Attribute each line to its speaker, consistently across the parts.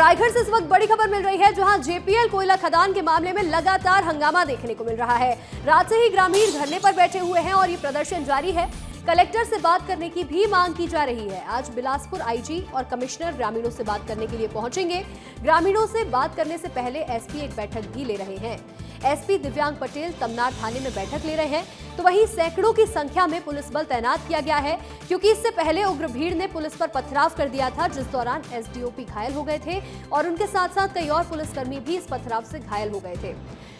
Speaker 1: रायगढ़ से इस वक्त बड़ी खबर मिल रही है, जहां जेपीएल कोयला खदान के मामले में लगातार हंगामा देखने को मिल रहा है। रात से ही ग्रामीण धरने पर बैठे हुए हैं और ये प्रदर्शन जारी है। कलेक्टर से बात करने की भी मांग की जा रही है। आज बिलासपुर आईजी और कमिश्नर ग्रामीणों से बात करने के लिए पहुंचेंगे। ग्रामीणों से बात करने से पहले एसपी एक बैठक भी ले रहे हैं। एसपी दिव्यांग पटेल तमनार थाने में बैठक ले रहे हैं, तो वहीं सैकड़ों की संख्या में पुलिस बल तैनात किया गया है, क्योंकि इससे पहले उग्र भीड़ ने पुलिस पर पथराव कर दिया था, जिस दौरान एसडीओपी घायल हो गए थे और उनके साथ साथ कई और पुलिसकर्मी भी इस पथराव से घायल हो गए थे।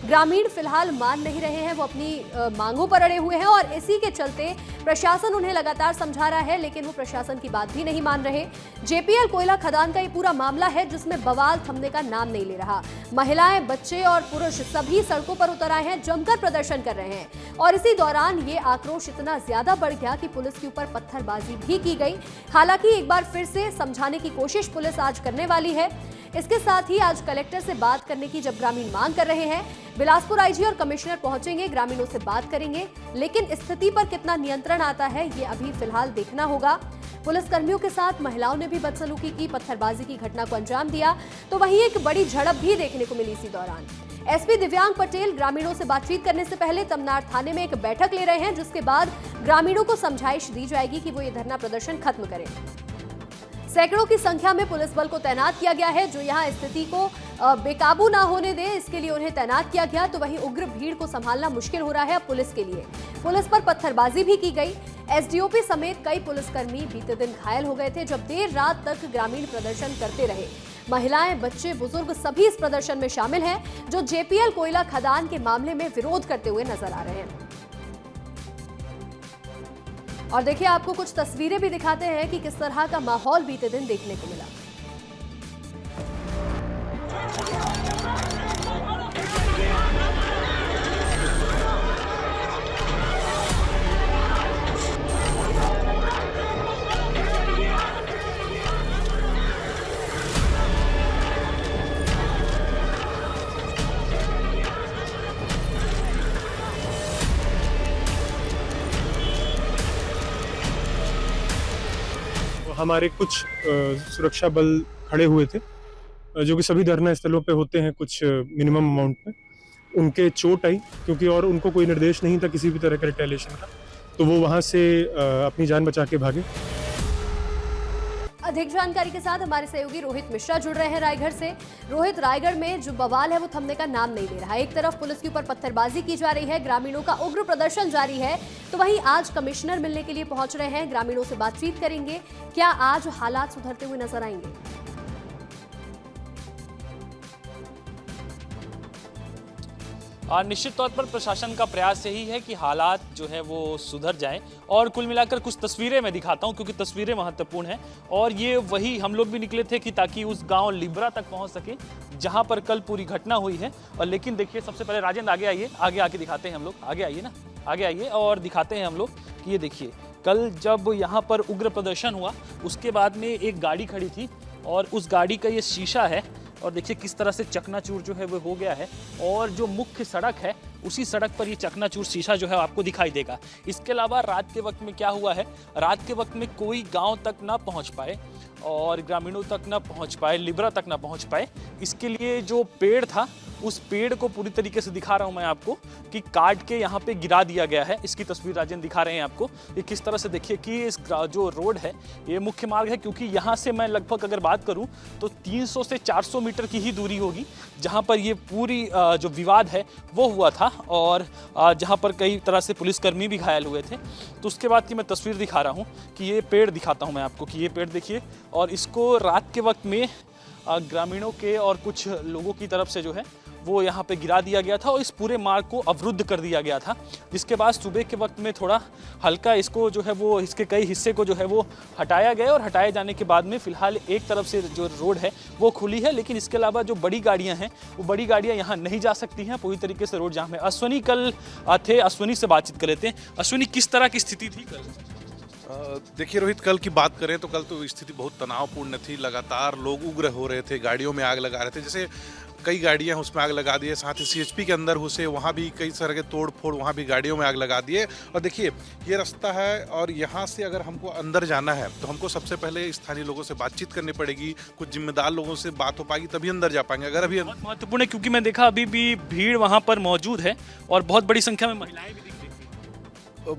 Speaker 1: ग्रामीण फिलहाल मान नहीं रहे हैं, वो अपनी मांगों पर अड़े हुए हैं और इसी के चलते प्रशासन उन्हें लगातार समझा रहा है, लेकिन वो प्रशासन की बात भी नहीं मान रहे। जेपीएल कोयला खदान का ये पूरा मामला है, जिसमें बवाल थमने का नाम नहीं ले रहा। महिलाएं, बच्चे और पुरुष सभी सड़कों पर उतर आए हैं, जमकर प्रदर्शन कर रहे हैं और इसी दौरान ये आक्रोश इतना ज्यादा बढ़ गया कि पुलिस के ऊपर पत्थरबाजी भी की गई। हालांकि एक बार फिर से समझाने की कोशिश पुलिस आज करने वाली है। इसके साथ ही आज कलेक्टर से बात करने की जब ग्रामीण मांग कर रहे हैं, बिलासपुर आईजी और कमिश्नर पहुंचेंगे, ग्रामीणों से बात करेंगे, लेकिन स्थिति पर कितना नियंत्रण आता है ये अभी फिलहाल देखना होगा। पुलिसकर्मियों के साथ महिलाओं ने भी बदसलूकी की, पत्थरबाजी की घटना को अंजाम दिया, तो वहीं एक बड़ी झड़प भी देखने को मिली इसी दौरान। एसपी दिव्यांग पटेल ग्रामीणों से बातचीत करने से पहले तमनार थाने में एक बैठक ले रहे हैं, जिसके बाद ग्रामीणों को समझाइश दी जाएगी कि वो ये धरना प्रदर्शन खत्म करें। सैकड़ों की संख्या में पुलिस बल को तैनात किया गया है, जो यहां स्थिति को बेकाबू ना होने दे, इसके लिए उन्हें तैनात किया गया। तो वहीं उग्र भीड़ को संभालना मुश्किल हो रहा है अब पुलिस के लिए। पुलिस पर पत्थरबाजी भी की गई। एसडीओपी समेत कई पुलिसकर्मी बीते दिन घायल हो गए थे, जब देर रात तक ग्रामीण प्रदर्शन करते रहे। महिलाएं, बच्चे, बुजुर्ग सभी इस प्रदर्शन में शामिल हैं, जो जेपीएल कोयला खदान के मामले में विरोध करते हुए नजर आ रहे हैं। और देखिए, आपको कुछ तस्वीरें भी दिखाते हैं कि किस तरह का माहौल बीते दिन देखने को मिला।
Speaker 2: हमारे कुछ सुरक्षा बल खड़े हुए थे, जो कि सभी धरना स्थलों पे होते हैं कुछ मिनिमम अमाउंट में। उनके चोट आई, क्योंकि और उनको कोई निर्देश नहीं था किसी भी तरह का रिटेलिएशन का, तो वो वहां से अपनी जान बचा के भागे।
Speaker 1: अधिक जानकारी के साथ हमारे सहयोगी रोहित मिश्रा जुड़ रहे हैं रायगढ़ से। रोहित, रायगढ़ में जो बवाल है वो थमने का नाम नहीं ले रहा है। एक तरफ पुलिस के ऊपर पत्थरबाजी की जा रही है, ग्रामीणों का उग्र प्रदर्शन जारी है, तो वहीं आज कमिश्नर मिलने के लिए पहुंच रहे हैं, ग्रामीणों से बातचीत करेंगे। क्या आज हालात सुधरते हुए नजर आएंगे?
Speaker 3: निश्चित तौर पर प्रशासन का प्रयास यही है कि हालात जो है वो सुधर जाएं और कुल मिलाकर कुछ तस्वीरें मैं दिखाता हूं, क्योंकि तस्वीरें महत्वपूर्ण हैं। और ये वही हम लोग भी निकले थे कि ताकि उस गांव लिब्रा तक पहुंच सके जहां पर कल पूरी घटना हुई है। और लेकिन देखिए, सबसे पहले राजेंद्र आगे आइए, आगे आके दिखाते हैं हम लोग। आगे आइए ना, आगे आइए और दिखाते हैं हम लोग कि ये देखिए, कल जब यहाँ पर उग्र प्रदर्शन हुआ उसके बाद में एक गाड़ी खड़ी थी और उस गाड़ी का ये शीशा है और देखिए किस तरह से चकनाचूर जो है वो हो गया है। और जो मुख्य सड़क है उसी सड़क पर ये चकनाचूर शीशा जो है आपको दिखाई देगा। इसके अलावा रात के वक्त में क्या हुआ है, रात के वक्त में कोई गांव तक ना पहुंच पाए और ग्रामीणों तक ना पहुंच पाए, लिब्रा तक ना पहुंच पाए। इसके लिए जो पेड़ था उस पेड़ को पूरी तरीके से दिखा रहा हूं मैं आपको कि काट के यहाँ पे गिरा दिया गया है। इसकी तस्वीर राजेंद्र दिखा रहे हैं आपको। ये किस तरह से देखिए कि इस जो रोड है ये मुख्य मार्ग है, क्योंकि यहाँ से मैं लगभग अगर बात करूँ तो 300 से 400 मीटर की ही दूरी होगी जहाँ पर ये पूरी जो विवाद है वो हुआ था और जहाँ पर कई तरह से पुलिसकर्मी भी घायल हुए थे। तो उसके बाद की मैं तस्वीर दिखा रहा हूँ कि ये पेड़ दिखाता हूँ मैं आपको कि ये पेड़ देखिए, और इसको रात के वक्त में ग्रामीणों के और कुछ लोगों की तरफ से जो है वो यहाँ पे गिरा दिया गया था और इस पूरे मार्ग को अवरुद्ध कर दिया गया था। जिसके बाद सुबह के वक्त में थोड़ा हल्का इसको जो है वो इसके कई हिस्से को जो है वो हटाया गया और हटाए जाने के बाद में फिलहाल एक तरफ से जो रोड है वो खुली है, लेकिन इसके अलावा जो बड़ी गाड़ियाँ हैं वो बड़ी गाड़ियाँ यहाँ नहीं जा सकती हैं। पूरी तरीके से रोड जाम है। अश्विनी कल थे, अश्विनी से बातचीत कर लेते हैं। अश्विनी, किस तरह की स्थिति थी कल?
Speaker 4: देखिए रोहित, कल की बात करें तो कल तो स्थिति बहुत तनावपूर्ण थी। लगातार लोग उग्र हो रहे थे, गाड़ियों में आग लगा रहे थे। जैसे कई गाड़ियां उसमें आग लगा दिए, साथ ही सीएचपी के अंदर घुसे, वहां भी कई तरह के तोड़ फोड़, वहां भी गाड़ियों में आग लगा दिए। और देखिए ये रास्ता है और यहाँ से अगर हमको अंदर जाना है तो हमको सबसे पहले स्थानीय लोगों से बातचीत करनी पड़ेगी, कुछ जिम्मेदार लोगों से बात हो पाएगी, तभी अंदर जा पाएंगे। अगर अभी
Speaker 3: बहुत महत्वपूर्ण है क्योंकि मैं देखा अभी भी भीड़ वहां पर मौजूद है और बहुत बड़ी संख्या में महिलाएं भी दिख रही थी।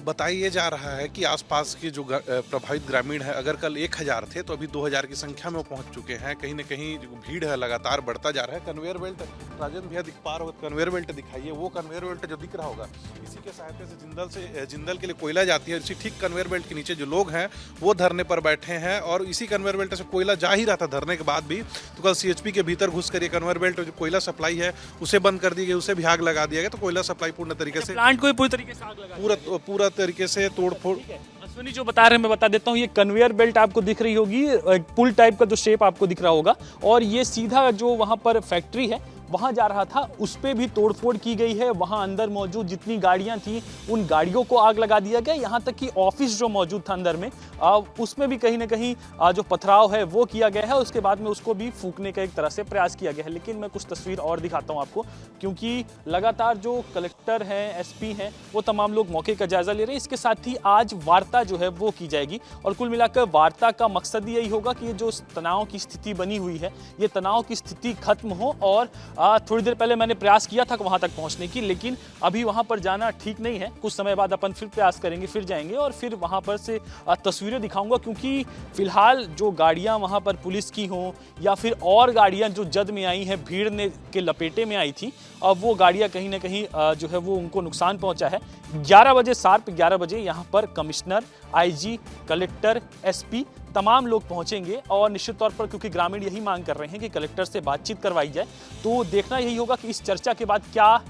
Speaker 4: बताया जा रहा है कि आसपास के जो प्रभावित ग्रामीण है, अगर कल 1000 थे तो अभी 2000 की संख्या में वो पहुंच चुके हैं। कहीं ना कहीं जो भीड़ है लगातार बढ़ता जा रहा है। कन्वेयर बेल्ट, राजेंद्र भैया दिख पा रहे हो, कन्वेयर बेल्ट दिखाइए। वो कन्वेयर बेल्ट जो दिख रहा होगा, इसी के सहायता से जिंदल के लिए कोयला जाती है। इसी ठीक कन्वेयर बेल्ट के नीचे जो लोग हैं वो धरने पर बैठे हैं और इसी कन्वेयर बेल्ट से कोयला जा ही रहा था धरने के बाद भी। तो कल सीएचपी के भीतर घुस कर ये कन्वेयर बेल्ट जो कोयला सप्लाई है उसे बंद कर दी गई, उसे भी आग लगा दिया गया। तो कोयला सप्लाई पूर्ण तरीके से,
Speaker 3: प्लांट को भी पूरी तरीके से आग लगा
Speaker 4: पूरा तरीके से तोड़फोड़।
Speaker 3: अश्विनी जो बता रहे हैं मैं बता देता हूँ। ये कन्वेयर बेल्ट आपको दिख रही होगी, एक पुल टाइप का जो शेप आपको दिख रहा होगा, और ये सीधा जो वहां पर फैक्ट्री है वहां जा रहा था, उस पे भी तोड़फोड़ की गई है। वहां अंदर मौजूद जितनी गाड़ियां थी उन गाड़ियों को आग लगा दिया गया। यहां तक कि ऑफिस जो मौजूद था अंदर में, उसमें भी कहीं ना कहीं जो पथराव है वो किया गया है। उसके बाद में उसको भी फूंकने का एक तरह से प्रयास किया गया है। लेकिन मैं कुछ तस्वीर और दिखाता हूं आपको, क्योंकि लगातार जो कलेक्टर हैं, एसपी हैं, वो तमाम लोग मौके का जायजा ले रहे हैं। इसके साथ ही आज वार्ता जो है वो की जाएगी और कुल मिलाकर वार्ता का मकसद यही होगा कि ये जो तनाव की स्थिति बनी हुई है, ये तनाव की स्थिति खत्म हो। और थोड़ी देर पहले मैंने प्रयास किया था वहां तक पहुंचने की, लेकिन अभी वहां पर जाना ठीक नहीं है। कुछ समय बाद अपन फिर प्रयास करेंगे, फिर जाएंगे और फिर वहां पर से तस्वीरें दिखाऊंगा। क्योंकि फिलहाल जो गाड़ियां वहां पर पुलिस की हों या फिर और गाड़ियां जो जद में आई हैं, भीड़ ने के लपेटे में आई थी, अब वो गाड़ियां कहीं ना कहीं जो है वो उनको नुकसान पहुंचा है। 11 बजे शार्प 11 बजे यहाँ पर कमिश्नर, आईजी, कलेक्टर, एसपी तमाम लोग पहुंचेंगे और निश्चित तौर पर क्योंकि ग्रामीण यही मांग कर रहे हैं कि कलेक्टर से बातचीत करवाई जाए, तो देखना यही होगा कि इस चर्चा के बाद क्या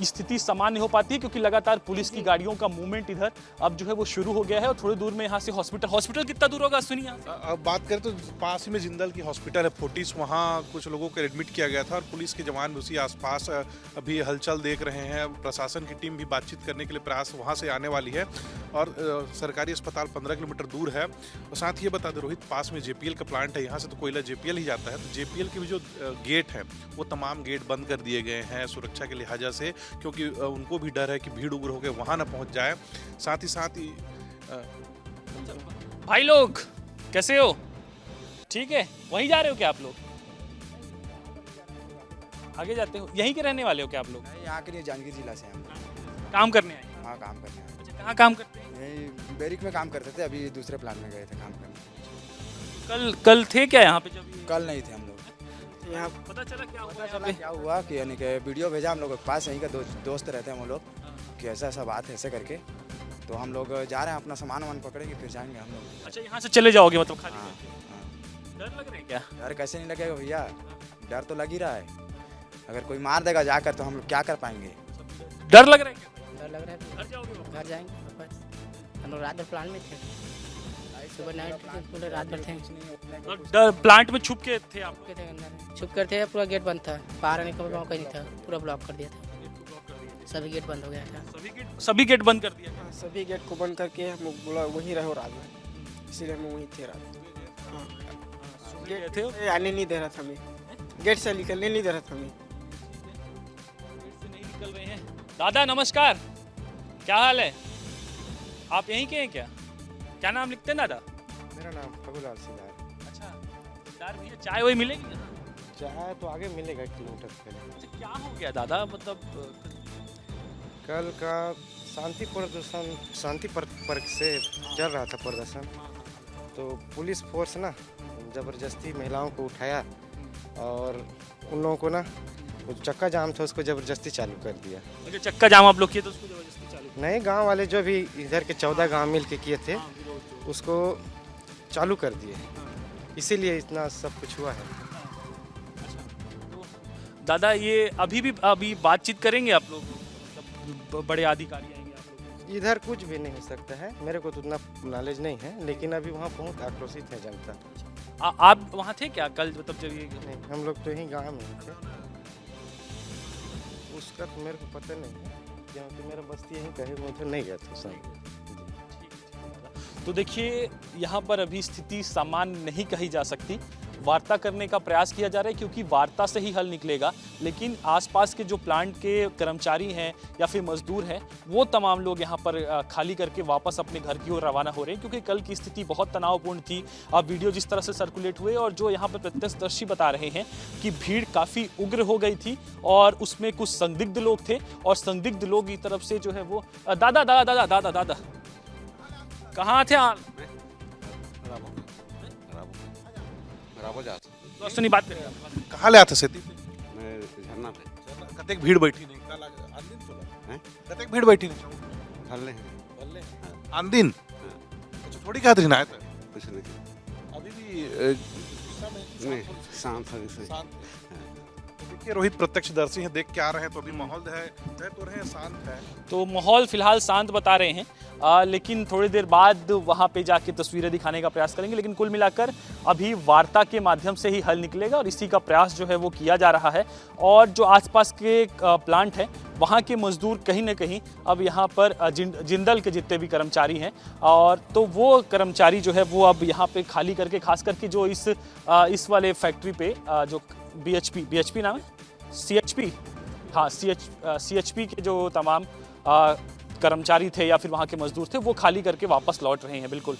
Speaker 3: स्थिति सामान्य हो पाती है। क्योंकि लगातार पुलिस की गाड़ियों का मूवमेंट इधर अब जो है वो शुरू हो गया है और थोड़ी दूर में यहाँ से हॉस्पिटल कितना दूर होगा सुनिए यहाँ से?
Speaker 4: अब बात करें तो पास ही में जिंदल की हॉस्पिटल है फोर्टिस, वहाँ कुछ लोगों को एडमिट किया गया था और पुलिस के जवान भी उसी आसपास अभी हलचल देख रहे हैं। प्रशासन की टीम भी बातचीत करने के लिए प्रयास वहाँ से आने वाली है और सरकारी अस्पताल 15 किलोमीटर दूर है। और साथ ही ये बता दें रोहित, पास में जेपीएल का प्लांट है, यहाँ से तो कोयला जेपीएल ही जाता है। तो जेपीएल के भी जो गेट है वो तमाम गेट बंद कर दिए गए हैं सुरक्षा के लिहाजा से, क्योंकि उनको भी डर है कि भीड़ उग्र होकर वहां ना पहुंच जाए। साथ ही
Speaker 3: भाई लोग कैसे हो? ठीक है, वहीं जा रहे हो क्या आप लोग? आगे जाते हो? यहीं के रहने वाले हो क्या आप लोग?
Speaker 5: यहाँ के लिए जांजगीर जिला से हम
Speaker 3: काम करने आए?
Speaker 5: हाँ काम करने आए।
Speaker 3: अच्छा, कहाँ काम करते हैं?
Speaker 5: यही बैरिक में काम करते थे, अभी दूसरे प्लान में गए थे काम करने।
Speaker 3: कल थे क्या यहाँ पे? जब
Speaker 5: कल नहीं थे हम लोग यहाँ।
Speaker 3: पता चला क्या हुआ?
Speaker 5: पता चला क्या हुआ कि यानी कि वीडियो भेजा हम लोग के पास, यहीं का दोस्त रहते हैं वो लोग, कि ऐसा ऐसा बात है ऐसे करके। तो हम लोग जा रहे हैं, अपना सामान वामान पकड़ेंगे फिर जाएंगे हम लोग।
Speaker 3: अच्छा, यहाँ से चले जाओगे मतलब खाली?
Speaker 5: हाँ हाँ।
Speaker 3: डर लग रहा है क्या?
Speaker 5: डर कैसे नहीं लगेगा भैया, डर तो लग ही रहा है। अगर कोई मार देगा जाकर तो हम लोग क्या कर पाएंगे।
Speaker 3: डर लग रहा है क्या?
Speaker 6: डर लग रहा है।
Speaker 3: घर जाओगे वापस?
Speaker 6: घर जाएंगे वापस। हम लोग रात भर प्लान में थे, सुबह नाइट पूरे रात भर थे।
Speaker 3: और प्लांट में छुप के थे आप?
Speaker 6: छुप के थे अंदर, छुप कर थे, पूरा गेट बंद था, बाहर आने का मौका नहीं था, पूरा ब्लॉक कर दिया था, सभी गेट बंद हो गया था।
Speaker 3: सभी गेट बंद कर दिया?
Speaker 7: हाँ, सभी गेट को बंद करके हम लोग बोला वहीं रहो रात में, इसीलिए हम वहीं थे रात। हाँ,
Speaker 3: गए थे?
Speaker 7: ये आने नहीं दे रहा था हमें, गेट से निकलने नहीं दे रहा था हमें।
Speaker 3: नहीं निकल रहे हैं। दादा नमस्कार, क्या हाल है? आप यहीं के हैं क्या? क्या नाम लिखते हैं दादा?
Speaker 8: मेरा नाम फगुलाल सिदार।
Speaker 3: अच्छा, सिदार भैया चाय वही मिलेगी?
Speaker 8: चाय तो आगे मिलेगा 1 किलोमीटर पहले।
Speaker 3: अच्छा, क्या हो गया दादा? मतलब
Speaker 8: कल का शांति पर्क से चल रहा था प्रदर्शन, तो पुलिस फोर्स ना ज़बरदस्ती महिलाओं को उठाया और उन लोगों को ना वो चक्का जाम था उसको ज़बरदस्ती चालू कर दिया।
Speaker 3: अच्छा, चक्का जाम आप लोग किए तो उसको जबरदस्ती चालू?
Speaker 8: नए गांव वाले जो भी इधर के 14 गांव मिल के किए थे उसको चालू कर दिए, इसीलिए इतना सब कुछ हुआ है।
Speaker 3: दादा ये अभी बातचीत करेंगे आप लोग? मतलब बड़े अधिकारी आएंगे आप लोग?
Speaker 8: इधर कुछ भी नहीं हो सकता है, मेरे को तो उतना नॉलेज नहीं है, लेकिन अभी वहाँ बहुत आक्रोशित है जनता।
Speaker 3: आप वहाँ थे क्या कल? मतलब जब ये
Speaker 8: नहीं, हम लोग तो यहीं गाँव में थे, उसका तो मेरे को पता नहीं है क्योंकि मेरा बस्ती यहीं कहीं, मैं उधर नहीं गया था।
Speaker 3: तो देखिए यहाँ पर अभी स्थिति सामान्य नहीं कही जा सकती। वार्ता करने का प्रयास किया जा रहा है क्योंकि वार्ता से ही हल निकलेगा, लेकिन आसपास के जो प्लांट के कर्मचारी हैं या फिर मजदूर हैं वो तमाम लोग यहाँ पर खाली करके वापस अपने घर की ओर रवाना हो रहे हैं क्योंकि कल की स्थिति बहुत तनावपूर्ण थी। अब वीडियो जिस तरह से सर्कुलेट हुए और जो यहाँ पर प्रत्यक्षदर्शी बता रहे हैं कि भीड़ काफ़ी उग्र हो गई थी और उसमें कुछ संदिग्ध लोग थे और संदिग्ध लोग की तरफ से जो है वो दादा दादा दादा दादा दादा कहाँ थे आप? सुनी बात करें।
Speaker 4: कहाँ ले आते सेती
Speaker 9: मैं झरना पे
Speaker 4: कतेक भीड़ बैठी नहीं का लागे आंदिन तो लगा
Speaker 9: हैं
Speaker 4: कतेक भीड़ बैठी नहीं
Speaker 9: फलने हैं
Speaker 4: आंदिन अच्छा थोड़ी क्या दिन आए थे
Speaker 9: कुछ नहीं
Speaker 4: अभी भी
Speaker 9: नहीं शांत है इसे
Speaker 4: शांत है। देखिए रोहित प्रत्यक्षदर्शी हैं, देख के आ रहे हैं तो अभी माहौल है तो रहे हैं शांत है।
Speaker 3: तो माहौल फिलहाल शांत बता रहे हैं, लेकिन थोड़ी देर बाद वहाँ पे जाके तस्वीरें दिखाने का प्रयास करेंगे। लेकिन कुल मिलाकर अभी वार्ता के माध्यम से ही हल निकलेगा और इसी का प्रयास जो है वो किया जा रहा है। और जो आसपास के प्लांट हैं वहाँ के मजदूर कहीं ना कहीं अब यहाँ पर जिंदल के जितने भी कर्मचारी हैं और तो वो कर्मचारी जो है वो अब यहाँ पे खाली करके, खास करके जो इस वाले फैक्ट्री पे जो BHP नाम है CHP, हाँ CHP के जो तमाम कर्मचारी थे या फिर वहाँ के मजदूर थे वो खाली करके वापस लौट रहे हैं। बिल्कुल।